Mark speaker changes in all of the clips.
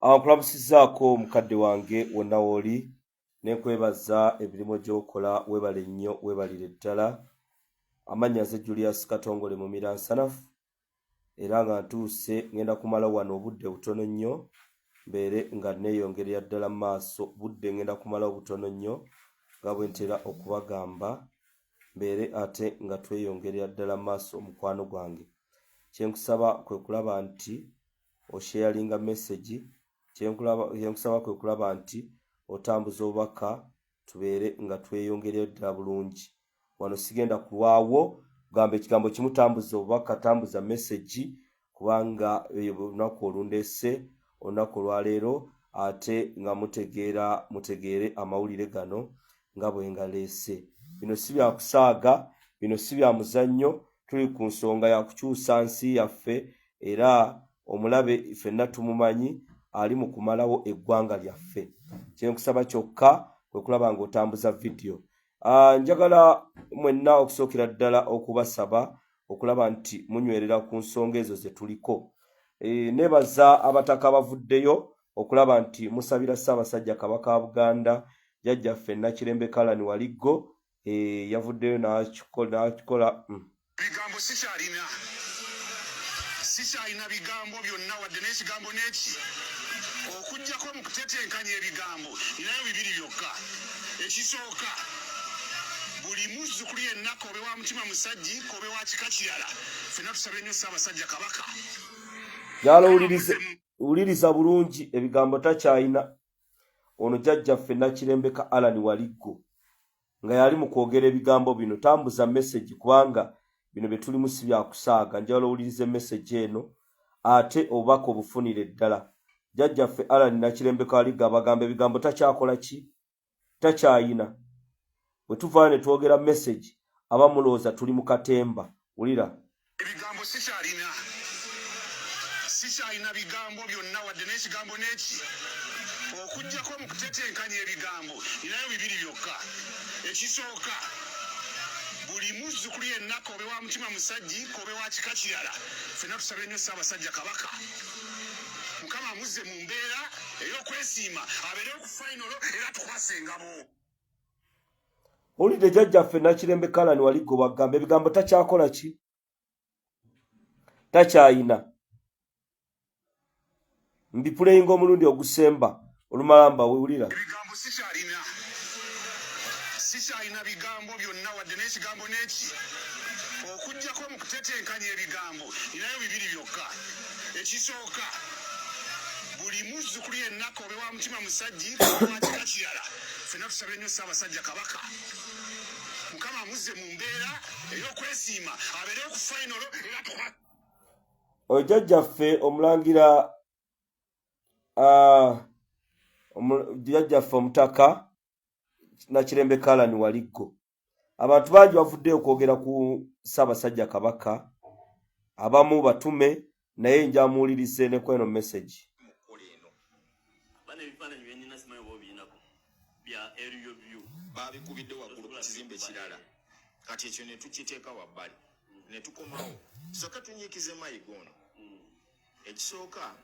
Speaker 1: Nkulamusizaako mukadde wange wonna w'oli ne nkwebaza ebirimo gy'okola weebale nnyo weebalire ddala. Amannya nze Julius Katongole Mumira nsanafu era nga ntuuse ngenda kumala wano obudde butono nnyo mbeere nga neeyongerera ddala mu maaso budde ngenda kumala obutono nnyo nga bwe ntera okubagamba mbeere ate nga tweyongerera ddala mu maaso mukwano gwange. Kye nkusaba kwe kulaba nti osharinga message, kye nkusaba kwe kulaba nti otambuza obubaka tubeere nga tweyongerera ddala bulungi. Wano sigenda kulwawo gamba ekigambo kimu tambuza obubaka, tambuza message kubanga olunaku olundeese olunaku olwaleero ate nga mutegeere amawulire gano nga bwe ngaleese. Bino si bya kusaaga, bino si bya muzannyo, tuli ku nsonga ya kukyusa nsi yaffe era omulabe ffenna tumumanyi ali mu kumalawo eggwanga lyaffe. Kye nkusaba kyokka kwe kulaba ng'otambuza vidiyo. Njagala mwenna okusookera ddala okubasaba okulaba nti munywerera ku nsonga ezo ze tuliko. Neebaza abataka bavuddeyo okulaba nti musabira Ssaabasajja Kabaka wa Buganda jjajjaffe Nakirembe Kalani Waliggo yavuddeyo n'akikola
Speaker 2: bigambo sikyalina bigambo byonna wadde n'ekigambo n'eki okuggyako mu kutetenkanya ebigambo ninayo bibiri byokka. Ekisooka buli muzzukulu yenna kobe wa mutima musajji kobe wa kika kirala ffenna tusabire nnyo Ssaabasajja Kabaka
Speaker 1: jala wuliriza bulungi ebigambo takyayina ono jjajjaffe Nakirembe Kalani Waliggo nga yali mu kwogera ebigambo bino. Tambuza message kubanga bino bye tulimu si bya kusaaga. Njagala owulirize message eno ate obubaka obufunire ddala. Jjajjaffe Alani Nakirembe Waliggo abagamba ebigambo takyakola ki? Takyayina. Bwe tuvaayo ne twogera message aba mulowooza tuli mu katemba. Wulira.
Speaker 2: Ebigambo sikyalina bigambo byonna wadde n'ekigambo n'eki okuggyako mu kutetenkanya ebigambo ninayo bibiri byokka. Ekisooka buli muzzukulu yenna kobe wa mutima musajji kobe wa kika kirala ffenna tusabire nnyo Ssaabasajja Kabaka Mukama amuzze mu mbeera ey'okwesiima abeere ku fayinolo era tukwase engabo.
Speaker 1: Owulidde jjajjaffe Nakirembe Kalani Waliggo bagamba ebigambo takyakola ki? Takyayina. Mbipuleyinga omulundi ogusemba olumala mbawulira.
Speaker 2: Ebigambo sikyalina bigambo byonna wadde n'ekigambo n'eki okuggyako mu kutetenkanya ebigambo ninayo bibiri byokka. Ekisooka buli muzzukulu yenna kobe wa mutima musajji kobe wa kika kirala ffenna tusabire nnyo Ssaabasajja Kabaka Mukama amuzze mu mbeera ey'okwesiima abeere ku fayinolo era tukwa.
Speaker 1: Oyo jjajjaffe omulangira jjajjaffe omutaka Nakirembe Kalani Waliggo. Abantu bangi bavuddeyo okwogera ku Ssaabasajja Kabaka, abamu batume naye njamuwulirize ne kweno message.
Speaker 3: Babikubidde waggulu ku kizimbe kirala kati ekyo ne tukiteeka wabbali ne tukomawo soka tunyiikize mayiga ono. Ekisooka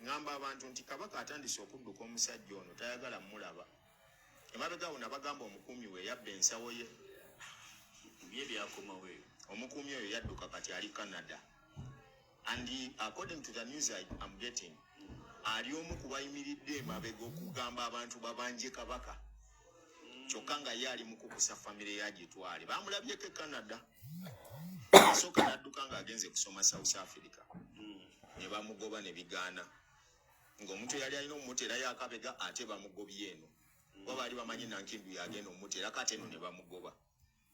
Speaker 3: ngamba abantu nti Kabaka atandise okudduka omusajja ono tayagala mulaba. Emabega awo nabagamba omukuumi we yabba ensawo ye bye byakomawo. Omukuumi oyo yadduka kati ali Canada and according to the news I'm getting ali omu ku bayimiridde emabega okugamba abantu babanje Kabaka kyokka nga ye ali mu kukusa famire ya Gitwale bamulabyeko e Canada. Asooka n'adduka ng'agenze kusoma South Africa ne bamugoba ne bigaana ng'omuntu yali alina omumuteerayo akabega ate bamugobye eno kuba baali bamanyi Nankindu yagenda omumuteera kati eno ne bamugoba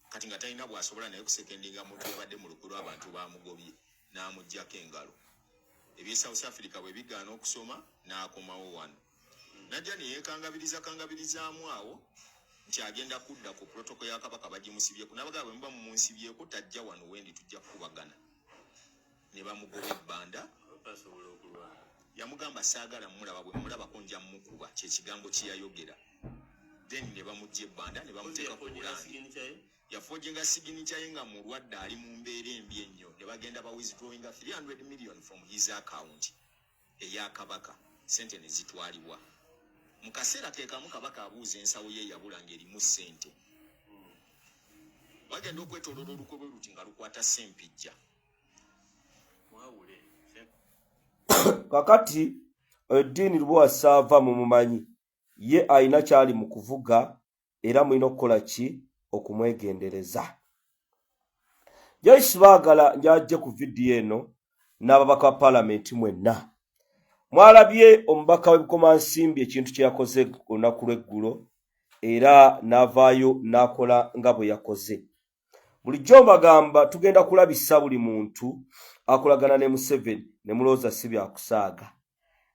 Speaker 3: kati nga talina bw'asobola naye kusekendinga muntu yabadde mu lukulu abantu bamugobye n'amuggyako engalo. Ebye South Africa bwe bigaana okusoma n'akomawo wano najja ne yeekangabilizaamu awo nti agenda kudda ku protoko ya Kabaka bagimusibyeku nabaga bwe muba mumunsibyeku tajja wano wendi tujja kukubagana ne bamugoba ebbanda. Yamugamba saagala mulaba bwe mulabako nja mukuba kye kigambo kye yayogera. Then ne bamugja ebbanda ne bamuteeka ku bulangi. Yafoojenga signature ye nga mulwadde ali mu mbeera embi ennyo ne bagenda ba withdrawing 300 million from his account eya Kabaka. sente ne zitwalibwa mu kaseera ke kamu kabaka abuuza ensawo ye yabula ng'erimu ssente bagenda okwetooloola olukobe luti nga lukwata sempijja mwawule
Speaker 1: kakati eddiini Lubwasa mu mumanyi ye ayina kyali mu kuvuga era mulina okukola ki okumwegendereza. Joyce baagala njajje ku vidiyo eno n'ababaka ba paalamenti mwenna. Mwalabye omubaka w'ebikomansimbi ekintu kye yakoze ku lunaku lw'eggulo era n'avaayo n'akola nga bwe yakoze. Bulijjo mbagamba tugenda kulabisa buli muntu akolagana ne Museveni ne mulooza si byakusaaga.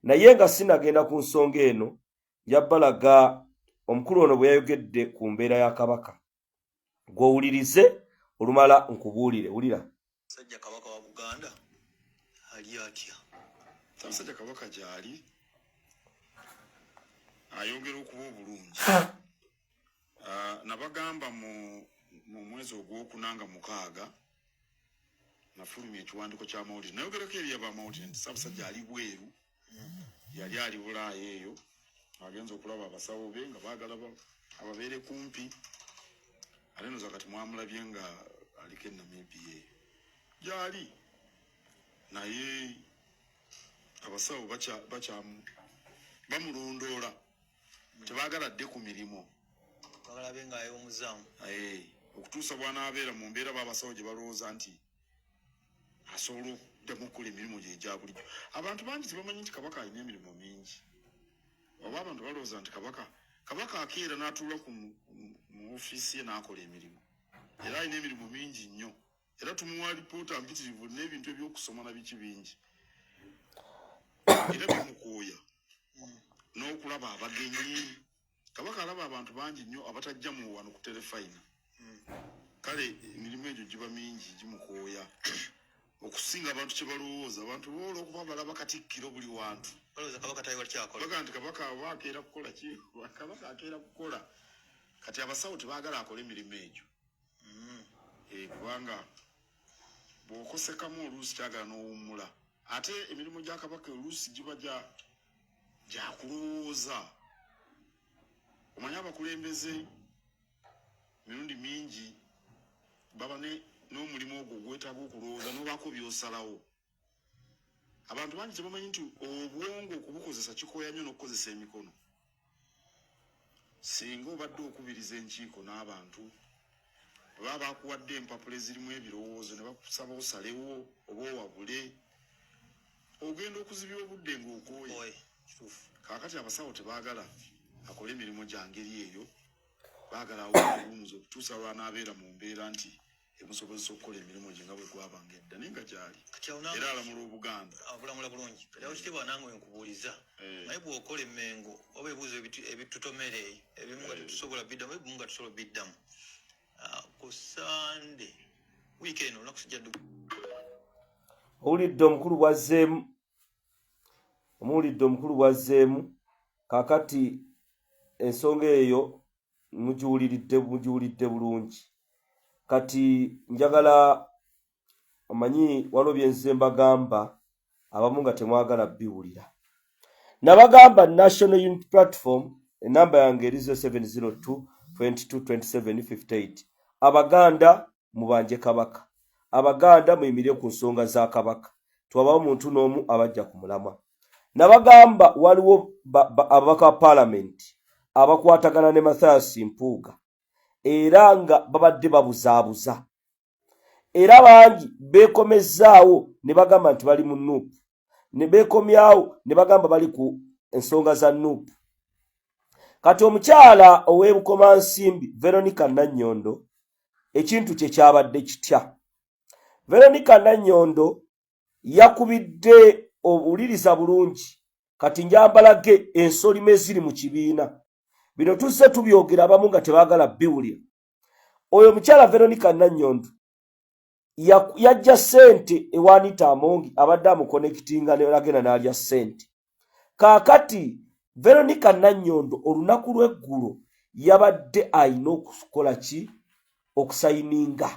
Speaker 1: Naye nga sinagenda ku nsonga eno yabbalaga omukulu ono bwe yayogedde ku mbeera ya kabaka. Gw'owulirize olumala nkubuulire. Wulira.
Speaker 3: Sajja kabaka wa Buganda ali atya? Sajja kabaka gyali ayongera okuba obulungi. Nabagamba mu mwezi ogw'okunanga mukaaga nafulumya ekiwandiiko kya mawulire nayogerako eri abamawulire nti Ssaabasajja ali bweru yali ali Bulaaya eyo agenza okulaba abasawo be nga baagala ababeere kumpi ate noza kati mwamulabye nga aliko Namibia eyo gyali naye abasawo bamulondoola tebaagala dde ku mirimu bagalabe ng'ay'omuzaamu okutuusa bw'anaabeera mu mbeera b'abasawo gye balowooza nti asobola okuddamu okukola emirimu gye egya bulijjo. Abantu bangi tebamanyi nti kabaka alina emirimu mingi oba abantu balowooza nti kabaka akeera n'atuula mu ofiisi ye n'akola emirimu era alina emirimu mingi nnyo era tumuwa lipoota mpitirivu n'ebintu ebyokusoma na biki bingi era bimukooya n'okulaba abagenyi. Kabaka alaba abantu bangi nnyo abatajja mu wano ku terefayina kale emirimu egyo giba mingi gimukooya okusinga abantu kye balowooza. Abantu boola okuba balaba Katikkiro buli wantu balowooza kabaka tayiwa kyakola baga nti kabaka akeera kukola ki kabaka akeera kukola kati abasawo tebaagala akola emirimu egyo kubanga bw'okosekamu oluusi kyagala n'owummula ate emirimu gya kabaka oluusi giba gyakulowooza. Omanyi abakulembeze mirundi mingi baba n'omulimu ogwo gwetaaga okulowooza n'obaako by'osalawo. Abantu bangi tebamanyi nti obwongo okubukozesa kikooya nnyo n'okukozesa emikono. Singa obadde okubiriza enkiiko n'abantu baba bakuwadde empapula ezirimu ebirowoozo ne bakusaba osalewo oba owabule ogenda okuzibya obudde ng'okooye. Kaakati abasawo tebaagala akola emirimu gya ngeri eyo baagala awulunzi okutuusa lw'anaabeera mu mbeera nti emusobozesa okukola emirimu gye nga bwe gwabanga edda naye nga gyali era alamula Obuganda abulamula bulungi. Era ekitiibwa nange nkubuuliza naye bw'okola emmengo oba ebibuuzo ebitutomere ebimu nga tetusobola biddamu ebimu nga tusobola biddamu ku Sande wiiki eno olunaku sijja ddu
Speaker 1: owulidde omukulu bwazzeemu kaakati ensonga eyo mugiwulidde bulungi. Kati njagala omanyi waliwo byenze mbagamba abamu nga temwagala biwulira. Nabagamba National Unity Platform enamba yange eri 0702 22 27 58. Abaganda mubanje kabaka. Abaganda muyimirire ku nsonga za kabaka. Twabawo muntu n'omu abajja ku mulamwa. Nabagamba waliwo ababaka paalamenti abakwatagana ne Mathias Mpuuga era nga babadde babuzaabuza era bangi beekomezaawo ne bagamba nti bali mu NUP ne beekomyawo ne bagamba bali ku ensonga za NUP. Kati omukyala ow'ebukomansimbi Veronica Nannyondo ekintu kye kyabadde kitya. Veronica Nannyondo yakubidde obuliriza bulungi kati njambalage ensolime ziri mu kibiina bino tuzze tubyogera abamu nga tebaagala biwulira. Oyo mukyala Veronica Nannyondo yajja ssente ewa Anita Amongi abadde amukonekitinga n'agenda n'alya ssente. Kaakati Veronica Nannyondo olunaku lw'eggulo yabadde ayina okukola ki okusayininga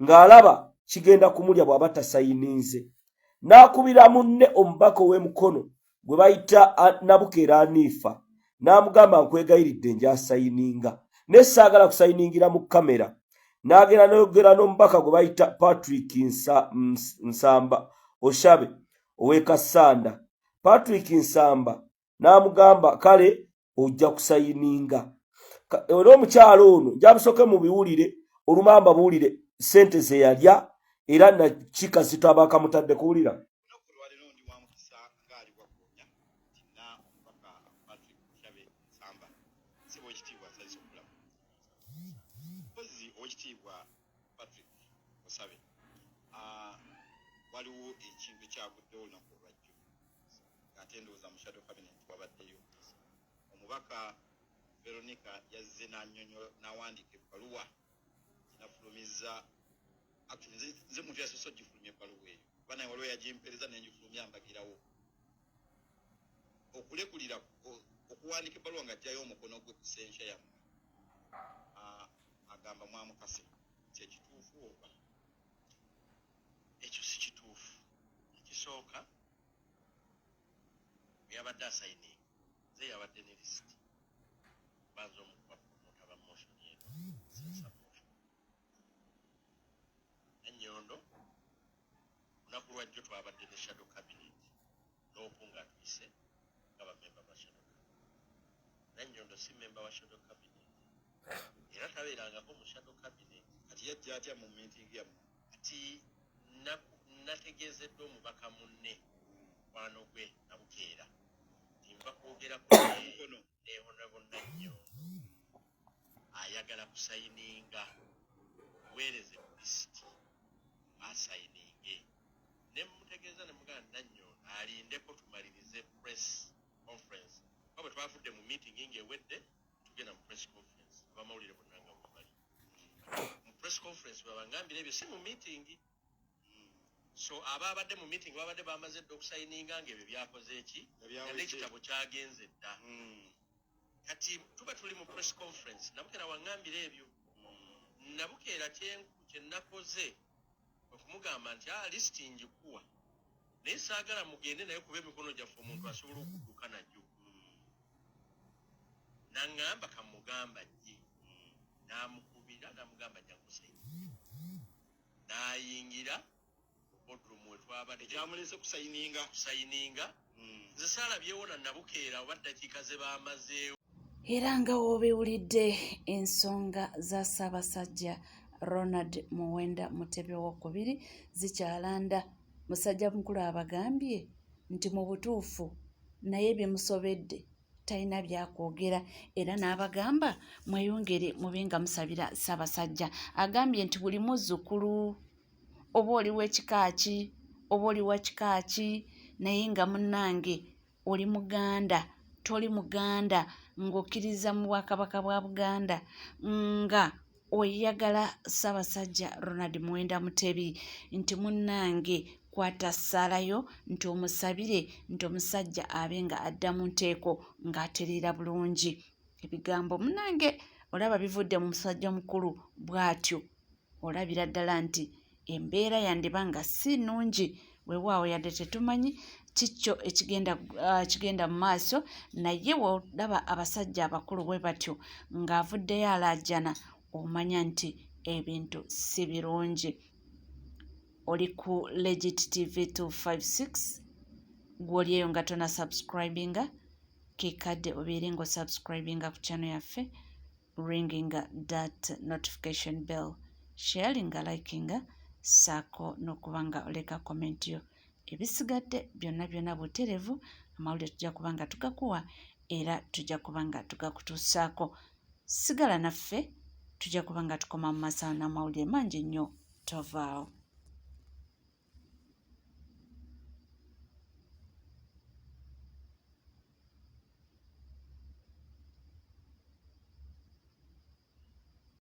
Speaker 1: ng'alaba kigenda kumulya bw'aba tasayininze. N'akubira munne omubaka ow'emukono gwe bayita Nabukeera Anifa n'amugamba nkwegayiridde njasayininga ne saagala kusayiningira mu kamera n'agenda n'ayogera n'omubaka gwe bayita Patrick Nsamba Oshabe ow'Ekasanda. Patrick Nsamba n'amugamba kale ojja kusayininga. Era omukyalo ono njabusoke mu biwulire olumamba buwulire ssente ze yalya era nakikazito abakamutadde kuwulira.
Speaker 3: Waliwo ekintu kyagudde olunaku olwajjo ate ndowooza mu shadow cabinet wabaddeyo omubaka Veronica yazze n'awandiika ebbaluwa ginafulumiza nze muntu yasoose ogifulumya ebbaluwa eyo kuba naye waliwo yagimpereza nenjifulumya mbagirawo okulekulira okuwandika ebbaluwa nga ajjayo omukono gwe ku sensya yammwe agamba mwamukase kyekituufu oba ekyo si kituufu. Ekisooka yabadde asayininga ze yabadde ne lisiti banza omukubapromota ba motion yeeno sinsa motion Ennyondo lunaku lwajjo twabadde ne shadow cabinet n'opu nga tuyise nga bamemba ba shadow cabinet. Ennyondo si memba wa shadow cabinet era tabeerangako mu shadow cabinet kati yajja atya mu meeting yammwe ati nategeezeddwa omubaka munne mukwano gwe Nabukeera nva kwogerako mukono nebonabona nnyo ayagala kusayininga weereze ku lisiti asayininge ne mutegeeza ne muganda Nannyo alindeko tumalirize press conference nga bwe twavudde mu meeting ng'ewedde tugenda mu press conference abamawulire bonna nga bwe bali mu press conference babangambira ebyo si mu meeting. So ababadde mu meeting babadde bamaze dde okusayininga ng'ebyo byakoze eki n'ekitabo kyagenze dda. Kati tuba tuli mu press conference Nabukeera waŋŋambira ebyo Nabukeera kye nakoze okumugamba nti lisiti njikuwa naye saagala mugende naye kuba emikono gyaffe omuntu asobola okudduka najjo naŋŋamba kamugamba jje n'amukubira n'amugamba jja nkusayininga n'ayingira kyamulese kusayininga nze saalabyewo na Nabukeera oba ddakiika ze baamazeewo.
Speaker 4: Era nga woobiwulidde ensonga za Ssaabasajja Ronald Muwenda Mutebi II zikyalanda. Musajja mukulu abagambye nti mu butuufu naye byemusobedde talina byakwogera era n'abagamba mweyongere mube nga musabira Ssaabasajja. Agambye nti buli muzzukulu oba oli w'ekika ki oba oli wa kika ki naye nga munnange oli Muganda toli Muganda ng'okkiriza mu Bwakabaka bwa Buganda nga oyagala Ssaabasajja Ronald Muwenda Mutebi nti munnange kwata ssaalayo nti omusabire nti omusajja abe nga adda mu nteeko ng'atereera bulungi. Ebigambo munnange olaba bivudde mu musajja mukulu bw'atyo olabira ddala nti embeera yandiba nga si nnungi weewaawo yadde tetumanyi kikyo ekigenda mu maaso naye wolaba abasajja abakulu bwe batyo ng'avuddeyo alaajana omanya nti ebintu si birungi. Oli ku Legit TV 256 gw'oli eyo nga tona subscribinga kikadde obeere ng'osubscribinga ku channel yaffe ringinga that notification bell sharinga likinga saako n'okuba nga oleka komenti yo. Ebisigadde byonna buterevu amawulire tujja kuba nga tugakuwa era tujja kuba nga tugakutuusaako. Sigala naffe tujja kuba nga tukoma mu masalo n'amawulire mangi nnyo tovaawo.